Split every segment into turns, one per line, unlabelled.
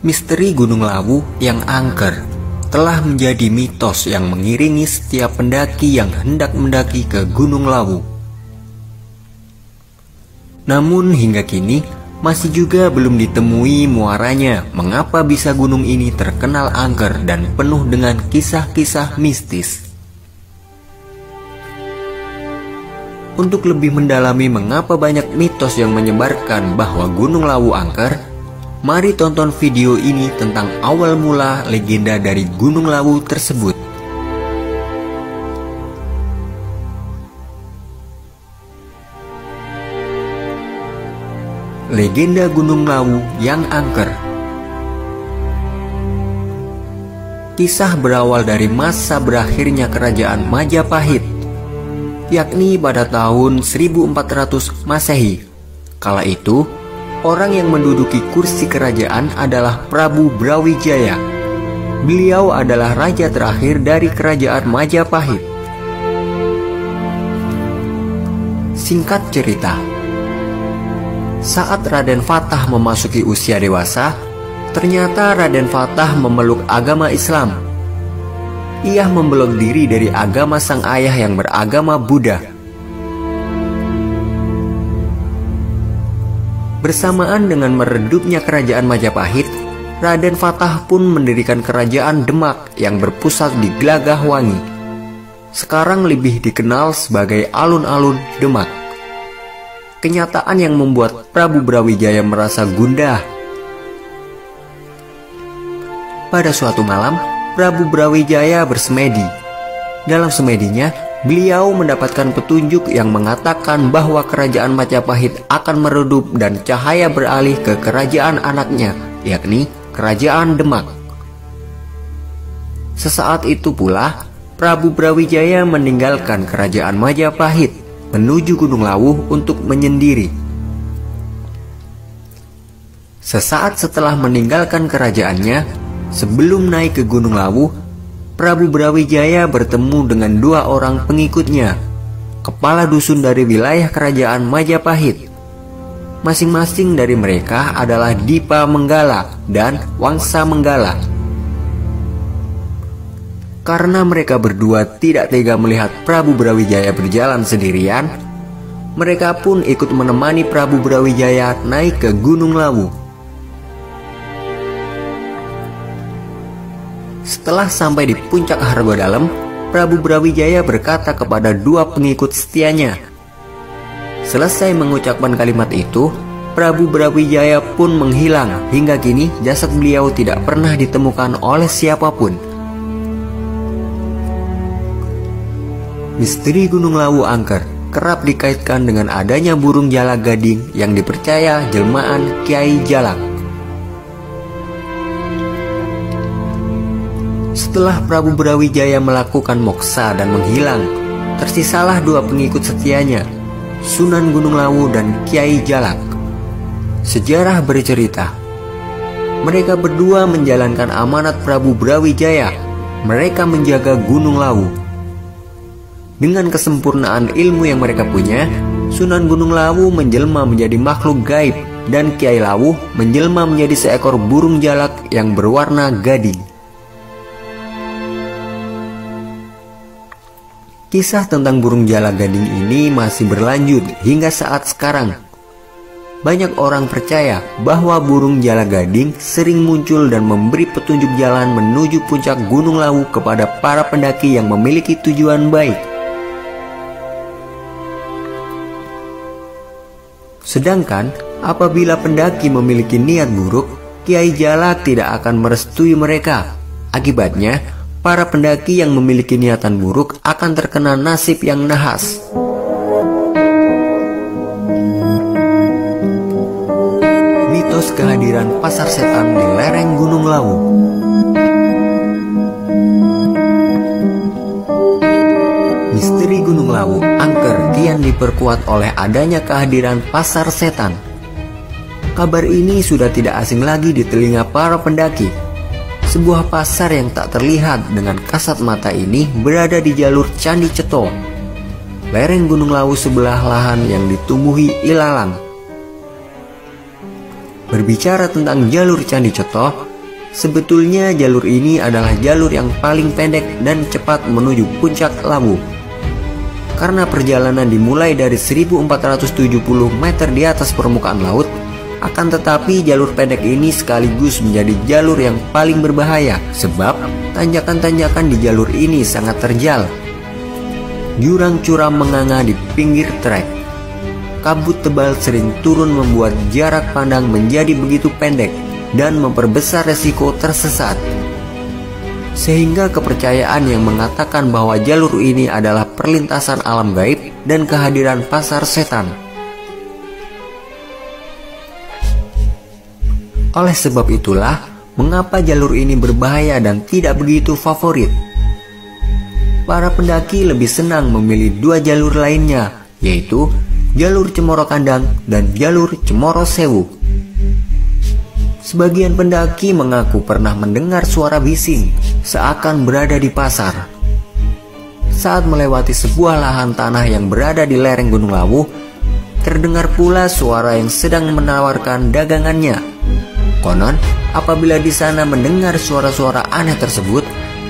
Misteri Gunung Lawu yang angker telah menjadi mitos yang mengiringi setiap pendaki yang hendak mendaki ke Gunung Lawu. Namun hingga kini masih juga belum ditemui muaranya mengapa bisa gunung ini terkenal angker dan penuh dengan kisah-kisah mistis. Untuk lebih mendalami mengapa banyak mitos yang menyebarkan bahwa Gunung Lawu angker, mari tonton video ini tentang awal mula legenda dari Gunung Lawu tersebut. Legenda Gunung Lawu yang angker. Kisah berawal dari masa berakhirnya kerajaan Majapahit, yakni pada tahun 1400 Masehi. Kala itu, orang yang menduduki kursi kerajaan adalah Prabu Brawijaya. Beliau adalah raja terakhir dari kerajaan Majapahit. Singkat cerita, saat Raden Fatah memasuki usia dewasa, ternyata Raden Fatah memeluk agama Islam. Ia membelok diri dari agama sang ayah yang beragama Buddha. Bersamaan dengan meredupnya kerajaan Majapahit, Raden Fatah pun mendirikan kerajaan Demak yang berpusat di Glagahwangi. Sekarang lebih dikenal sebagai alun-alun Demak. Kenyataan yang membuat Prabu Brawijaya merasa gundah. Pada suatu malam, Prabu Brawijaya bersemedi. Dalam semedinya, beliau mendapatkan petunjuk yang mengatakan bahwa kerajaan Majapahit akan meredup dan cahaya beralih ke kerajaan anaknya, yakni kerajaan Demak. Sesaat itu pula, Prabu Brawijaya meninggalkan kerajaan Majapahit menuju Gunung Lawu untuk menyendiri. Sesaat setelah meninggalkan kerajaannya, sebelum naik ke Gunung Lawu, Prabu Brawijaya bertemu dengan dua orang pengikutnya, kepala dusun dari wilayah kerajaan Majapahit. Masing-masing dari mereka adalah Dipa Menggala dan Wangsa Menggala. Karena mereka berdua tidak tega melihat Prabu Brawijaya berjalan sendirian, mereka pun ikut menemani Prabu Brawijaya naik ke Gunung Lawu. Setelah sampai di puncak Hargodalem, Prabu Brawijaya berkata kepada dua pengikut setianya. Selesai mengucapkan kalimat itu, Prabu Brawijaya pun menghilang. Hingga kini jasad beliau tidak pernah ditemukan oleh siapapun. Misteri Gunung Lawu angker kerap dikaitkan dengan adanya burung jalak gading yang dipercaya jelmaan Kiai Jalak. Setelah Prabu Brawijaya melakukan moksa dan menghilang, tersisalah dua pengikut setianya, Sunan Gunung Lawu dan Kiai Jalak. Sejarah bercerita, mereka berdua menjalankan amanat Prabu Brawijaya. Mereka menjaga Gunung Lawu. Dengan kesempurnaan ilmu yang mereka punya, Sunan Gunung Lawu menjelma menjadi makhluk gaib dan Kiai Lawu menjelma menjadi seekor burung jalak yang berwarna gading. Kisah tentang burung jalak gading ini masih berlanjut hingga saat sekarang. Banyak orang percaya bahwa burung jalak gading sering muncul dan memberi petunjuk jalan menuju puncak Gunung Lawu kepada para pendaki yang memiliki tujuan baik. Sedangkan apabila pendaki memiliki niat buruk, Kiai Jalak tidak akan merestui mereka. Akibatnya, para pendaki yang memiliki niatan buruk akan terkena nasib yang nahas. Mitos kehadiran pasar setan di lereng Gunung Lawu. Misteri Gunung Lawu angker kian diperkuat oleh adanya kehadiran pasar setan. Kabar ini sudah tidak asing lagi di telinga para pendaki. Sebuah pasar yang tak terlihat dengan kasat mata ini berada di jalur Candi Ceto, lereng Gunung Lawu sebelah lahan yang ditumbuhi ilalang. Berbicara tentang jalur Candi Ceto, Sebetulnya jalur ini adalah jalur yang paling pendek dan cepat menuju puncak Lawu. Karena perjalanan dimulai dari 1470 meter di atas permukaan laut, akan tetapi jalur pendek ini sekaligus menjadi jalur yang paling berbahaya sebab tanjakan-tanjakan di jalur ini sangat terjal. Jurang curam menganga di pinggir trek. Kabut tebal sering turun membuat jarak pandang menjadi begitu pendek dan memperbesar resiko tersesat. Sehingga kepercayaan yang mengatakan bahwa jalur ini adalah perlintasan alam gaib dan kehadiran pasar setan. Oleh sebab itulah, mengapa jalur ini berbahaya dan tidak begitu favorit. Para pendaki lebih senang memilih dua jalur lainnya, yaitu jalur Cemoro Kandang dan jalur Cemoro Sewu. Sebagian pendaki mengaku pernah mendengar suara bising, seakan berada di pasar. Saat melewati sebuah lahan tanah yang berada di lereng Gunung Lawu, terdengar pula suara yang sedang menawarkan dagangannya. Konon, apabila di sana mendengar suara-suara aneh tersebut,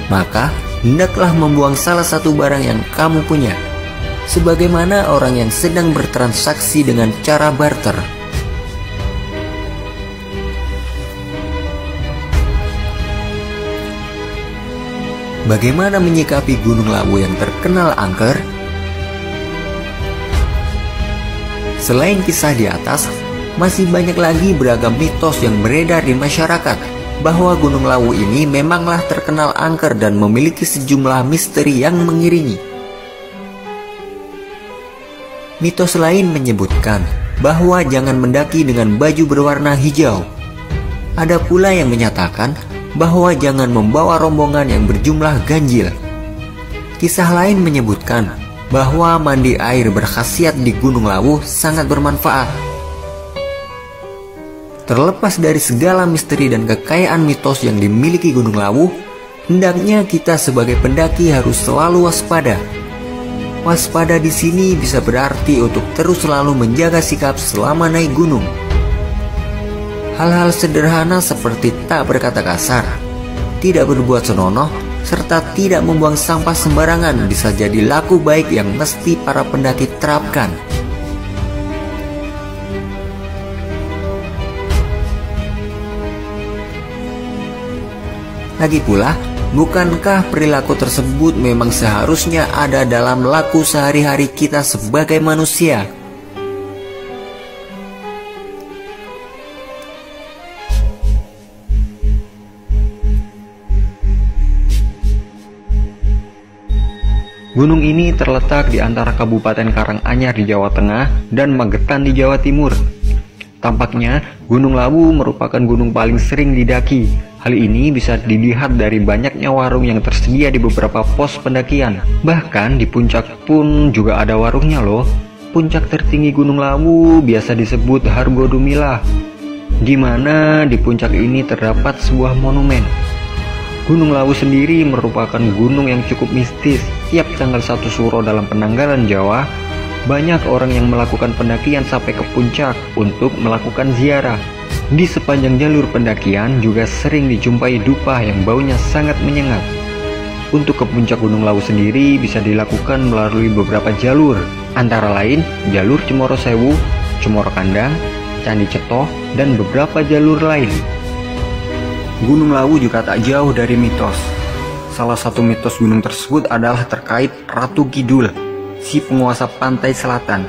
maka hendaklah membuang salah satu barang yang kamu punya, sebagaimana orang yang sedang bertransaksi dengan cara barter. Bagaimana menyikapi Gunung Lawu yang terkenal angker? Selain kisah di atas, masih banyak lagi beragam mitos yang beredar di masyarakat bahwa Gunung Lawu ini memanglah terkenal angker dan memiliki sejumlah misteri yang mengiringi. Mitos lain menyebutkan bahwa jangan mendaki dengan baju berwarna hijau. Ada pula yang menyatakan bahwa jangan membawa rombongan yang berjumlah ganjil. Kisah lain menyebutkan bahwa mandi air berkhasiat di Gunung Lawu sangat bermanfaat. Terlepas dari segala misteri dan kekayaan mitos yang dimiliki Gunung Lawu, hendaknya kita sebagai pendaki harus selalu waspada. Waspada di sini bisa berarti untuk terus selalu menjaga sikap selama naik gunung. Hal-hal sederhana seperti tak berkata kasar, tidak berbuat senonoh, serta tidak membuang sampah sembarangan bisa jadi laku baik yang mesti para pendaki terapkan. Lagi pula, bukankah perilaku tersebut memang seharusnya ada dalam laku sehari-hari kita sebagai manusia? Gunung ini terletak di antara Kabupaten Karanganyar di Jawa Tengah dan Magetan di Jawa Timur. Tampaknya, Gunung Lawu merupakan gunung paling sering didaki. Hal ini bisa dilihat dari banyaknya warung yang tersedia di beberapa pos pendakian. Bahkan di puncak pun juga ada warungnya loh. Puncak tertinggi Gunung Lawu biasa disebut Hargodumilah, di mana di puncak ini terdapat sebuah monumen. Gunung Lawu sendiri merupakan gunung yang cukup mistis. Tiap tanggal 1 Suro dalam penanggalan Jawa, banyak orang yang melakukan pendakian sampai ke puncak untuk melakukan ziarah. Di sepanjang jalur pendakian juga sering dijumpai dupa yang baunya sangat menyengat. Untuk ke puncak Gunung Lawu sendiri bisa dilakukan melalui beberapa jalur, antara lain jalur Cemoro Sewu, Cemoro Kandang, Candi Cetoh, dan beberapa jalur lain. Gunung Lawu juga tak jauh dari mitos. Salah satu mitos gunung tersebut adalah terkait Ratu Kidul, si penguasa pantai selatan.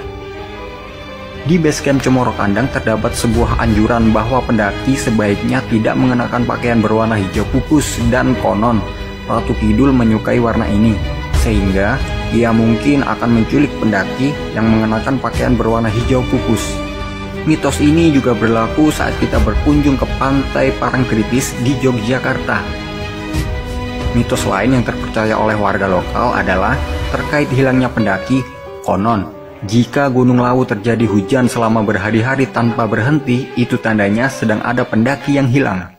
Di basecamp Cemoro Kandang terdapat sebuah anjuran bahwa pendaki sebaiknya tidak mengenakan pakaian berwarna hijau pupus, dan konon Ratu Kidul menyukai warna ini, sehingga ia mungkin akan menculik pendaki yang mengenakan pakaian berwarna hijau pupus. Mitos ini juga berlaku saat kita berkunjung ke pantai Parangtritis di Yogyakarta. Mitos lain yang terpercaya oleh warga lokal adalah terkait hilangnya pendaki. Konon, jika Gunung Lawu terjadi hujan selama berhari-hari tanpa berhenti, itu tandanya sedang ada pendaki yang hilang.